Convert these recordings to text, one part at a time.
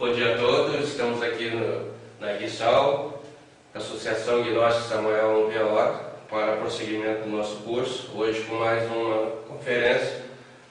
Bom dia a todos, estamos aqui na Guissal, Associação Gnóstico Samuel VO, para prosseguimento do nosso curso, hoje com mais uma conferência,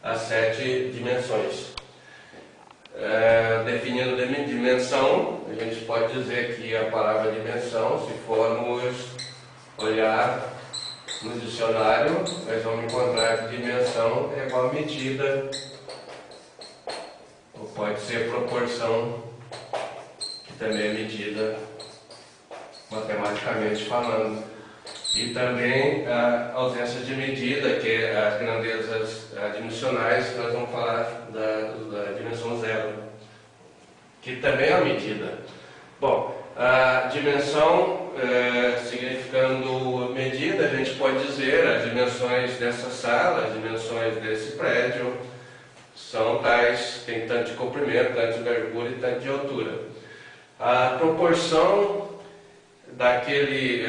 as 7 dimensões. Definindo dimensão, a gente pode dizer que a palavra dimensão, se formos olhar no dicionário, nós vamos encontrar que dimensão é igual a medida, ou pode ser proporção, que também é medida matematicamente falando. E também a ausência de medida, que é as grandezas dimensionais, nós vamos falar da dimensão zero, que também é uma medida. Bom, a dimensão, significando medida, a gente pode dizer as dimensões dessa sala, as dimensões desse prédio, são tais, tem tanto de comprimento, tanto de largura e tanto de altura. A proporção daquele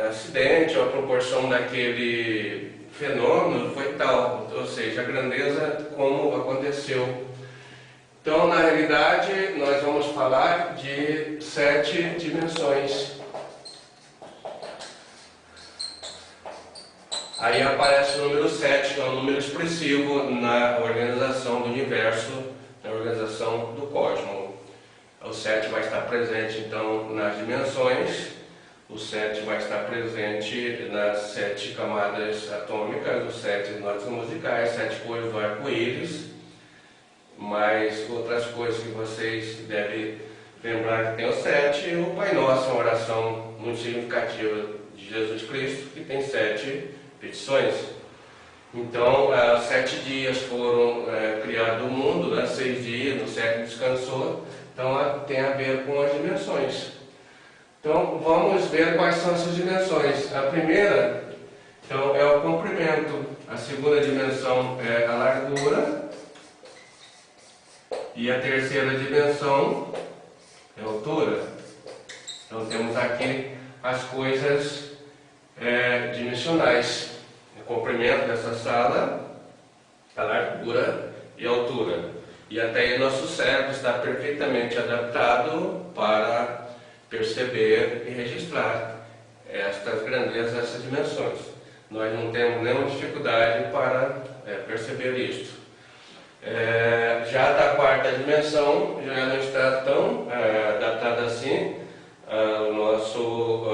acidente, ou a proporção daquele fenômeno foi tal, ou seja, a grandeza como aconteceu. Então, na realidade, nós vamos falar de 7 dimensões. Aí aparece o número 7, que é um número expressivo na organização do universo, na organização do cosmos. O 7 vai estar presente, então, nas dimensões. O 7 vai estar presente nas 7 camadas atômicas, os 7 notas musicais, 7 cores do arco-íris, mais outras coisas que vocês devem lembrar que tem o 7. E o Pai Nosso, uma oração muito significativa de Jesus Cristo, que tem 7 petições. Então, 7 dias foram criado o mundo, 6 dias, no 7 descansou. Então, tem a ver com as dimensões. Então, vamos ver quais são essas dimensões. A primeira, então, é o comprimento. A segunda dimensão é a largura. E a terceira dimensão é a altura. Então, temos aqui as coisas dimensionais. O comprimento dessa sala, a largura e a altura. E até aí nosso cérebro está perfeitamente adaptado para perceber e registrar estas grandezas, essas dimensões. Nós não temos nenhuma dificuldade para perceber isto. Já da quarta dimensão, já não está tão adaptado assim o nosso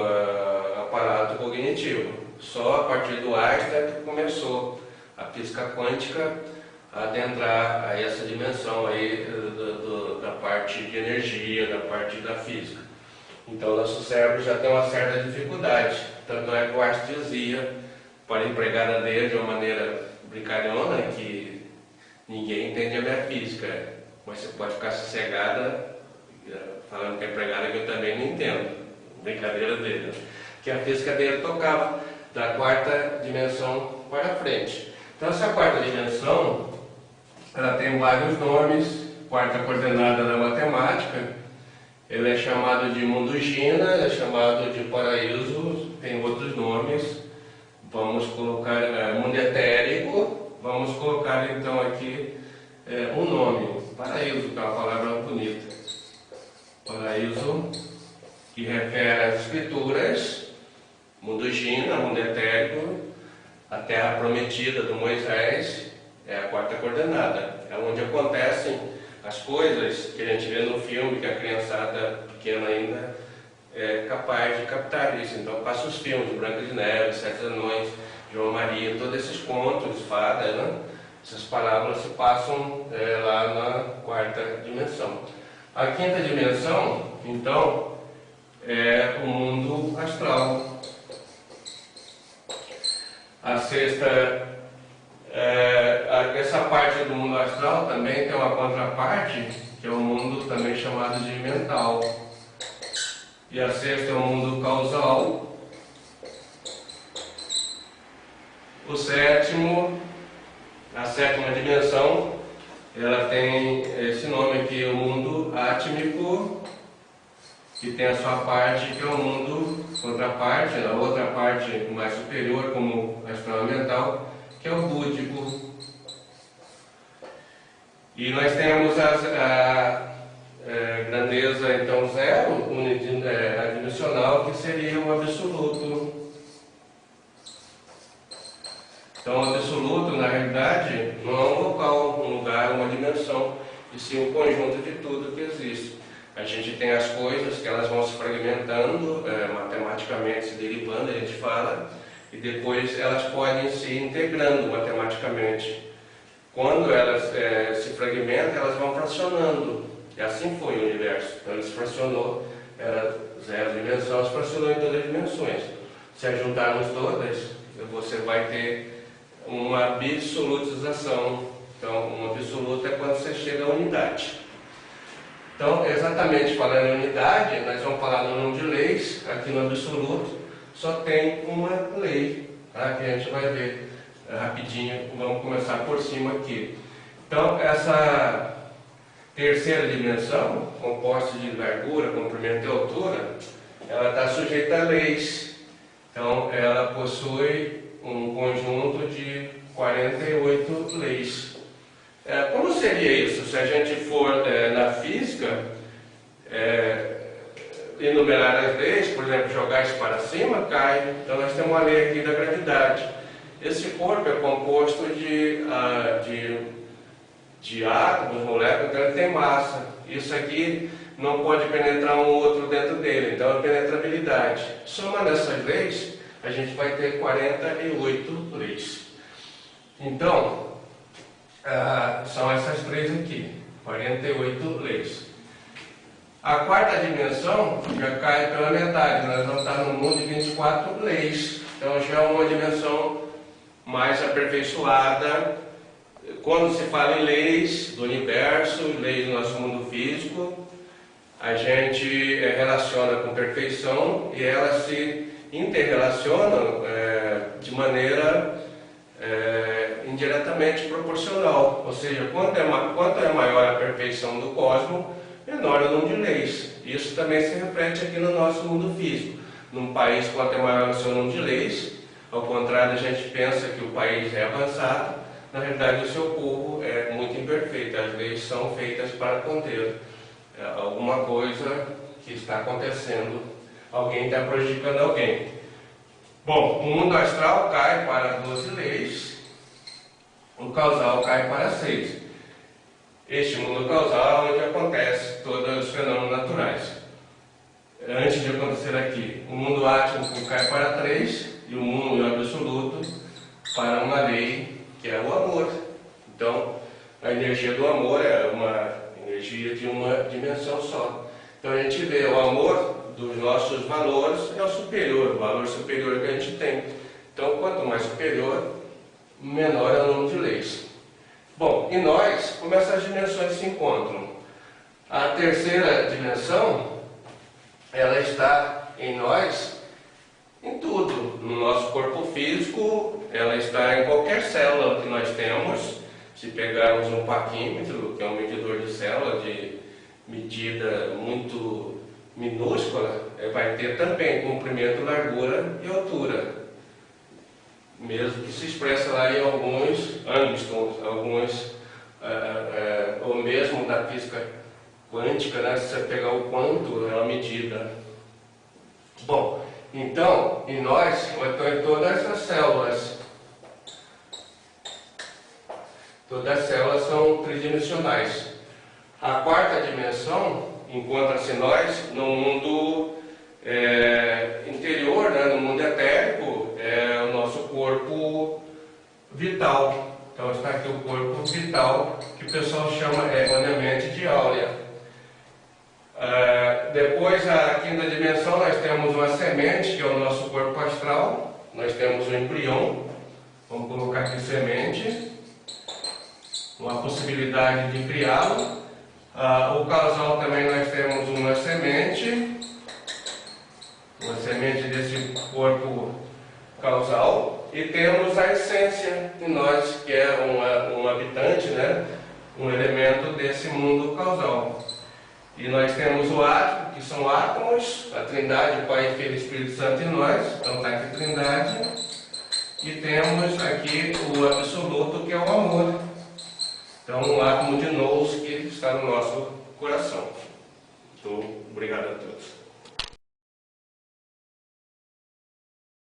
aparato cognitivo. Só a partir do Einstein que começou a física quântica a adentrar a essa dimensão aí da parte de energia, da parte da física. Então, nosso cérebro já tem uma certa dificuldade. Tanto é que o Einstein dizia, para a empregada dele, de uma maneira brincalhona, que ninguém entende a minha física, mas você pode ficar sossegada falando que a empregada que eu também não entendo. Brincadeira dele. Que a física dele tocava da quarta dimensão para frente. Então, essa quarta dimensão, ela tem vários nomes. Quarta coordenada da matemática, ele é chamado de mundo Gina, é chamado de paraíso, tem outros nomes. Vamos colocar mundo etérico, vamos colocar então aqui um nome, paraíso, que é uma palavra bonita. Paraíso, que refere às escrituras, mundo Gina, mundo etérico, a terra prometida do Moisés, é a quarta coordenada, é onde acontecem as coisas que a gente vê no filme, que a criançada pequena ainda é capaz de captar isso. Então passa os filmes, Branca de Neve, Sete Anões, João Maria, todos esses contos, fadas, né? Essas palavras se passam lá na quarta dimensão. A quinta dimensão, então, é o mundo astral. A sexta, essa parte do mundo astral também tem uma contraparte, que é o mundo também chamado de mental. E a sexta é o mundo causal. O sétimo, a sétima dimensão, ela tem esse nome aqui, o mundo átmico, que tem a sua parte, que é o mundo contraparte, a outra parte mais superior, como astral mental, que é o búdico. E nós temos seria o absoluto. Então, o absoluto, na realidade, não é um local, um lugar, uma dimensão, e sim um conjunto de tudo que existe. A gente tem as coisas que elas vão se fragmentando, matematicamente se derivando, a gente fala, e depois elas podem se integrando matematicamente. Quando elas se fragmentam, elas vão fracionando. E assim foi o universo. Então ele se fracionou, era zero dimensão, se fracionou em todas as dimensões. Se juntarmos todas, você vai ter uma absolutização. Então, um absoluto é quando você chega à unidade. Então, exatamente falando em unidade, nós vamos falar no número de leis. Aqui no absoluto só tem uma lei, tá? Que a gente vai ver rapidinho. Vamos começar por cima aqui. Então, essa terceira dimensão, composta de largura, comprimento e altura, ela está sujeita a leis. Então, ela possui um conjunto de 48 leis. Como seria isso? Se a gente for na física, enumerar as leis, por exemplo, jogar isso para cima, cai. Então, nós temos uma lei aqui da gravidade. Esse corpo é composto de átomos, moléculas, então ele tem massa. Isso aqui não pode penetrar um outro dentro dele, então é penetrabilidade. Somando essas leis, a gente vai ter 48 leis. Então, são essas três aqui, 48 leis. A quarta dimensão já cai pela metade, nós vamos estar no mundo de 24 leis. Então já é uma dimensão mais aperfeiçoada. Quando se fala em leis do universo, leis do nosso mundo físico, a gente relaciona com perfeição e elas se interrelacionam de maneira indiretamente proporcional. Ou seja, quanto é maior a perfeição do cosmos, menor é o número de leis. Isso também se reflete aqui no nosso mundo físico. Num país, quanto é maior o seu número de leis, ao contrário, a gente pensa que o país é avançado, na realidade o seu povo é muito imperfeito. As leis são feitas para conter alguma coisa que está acontecendo, alguém está prejudicando alguém. Bom, o mundo astral cai para 12 leis, o causal cai para 6. Este mundo causal é onde acontece todos os fenômenos naturais. Antes de acontecer aqui, o mundo átmico cai para 3 e o mundo absoluto para uma lei que é o amor. Então, a energia do amor é uma energia de uma dimensão só. Então a gente vê o amor dos nossos valores é o superior, o valor superior que a gente tem. Então, quanto mais superior, menor é o número de leis. Bom, e nós, como essas dimensões se encontram? A terceira dimensão, ela está em nós, em tudo. No nosso corpo físico, ela está em qualquer célula que nós temos. Se pegarmos um paquímetro, que é um medidor de célula de medida muito minúscula, vai ter também comprimento, largura e altura. Mesmo que se expressa lá em alguns angstroms, ou mesmo da física quântica, né? Se você pegar o quanto, é uma medida. Bom, então, em nós, em todas essas células, todas as células são tridimensionais. A quarta dimensão encontra-se nós no mundo interior, né? No mundo etérico, é o nosso corpo vital. Então está aqui o corpo vital, que o pessoal chama erroneamente de áurea. Depois, a quinta dimensão, nós temos uma semente, que é o nosso corpo astral. Nós temos um embrião, vamos colocar aqui semente, uma possibilidade de criá-lo. O causal também nós temos uma semente desse corpo causal, e temos a essência de nós, que é um habitante, né? Um elemento desse mundo causal. E nós temos o átomo, que são átomos, a Trindade, o Pai, Filho e Espírito Santo em nós. Então está aqui Trindade. E temos aqui o absoluto, que é o amor. Então, um átomo de nous que está no nosso coração. Então, obrigado a todos.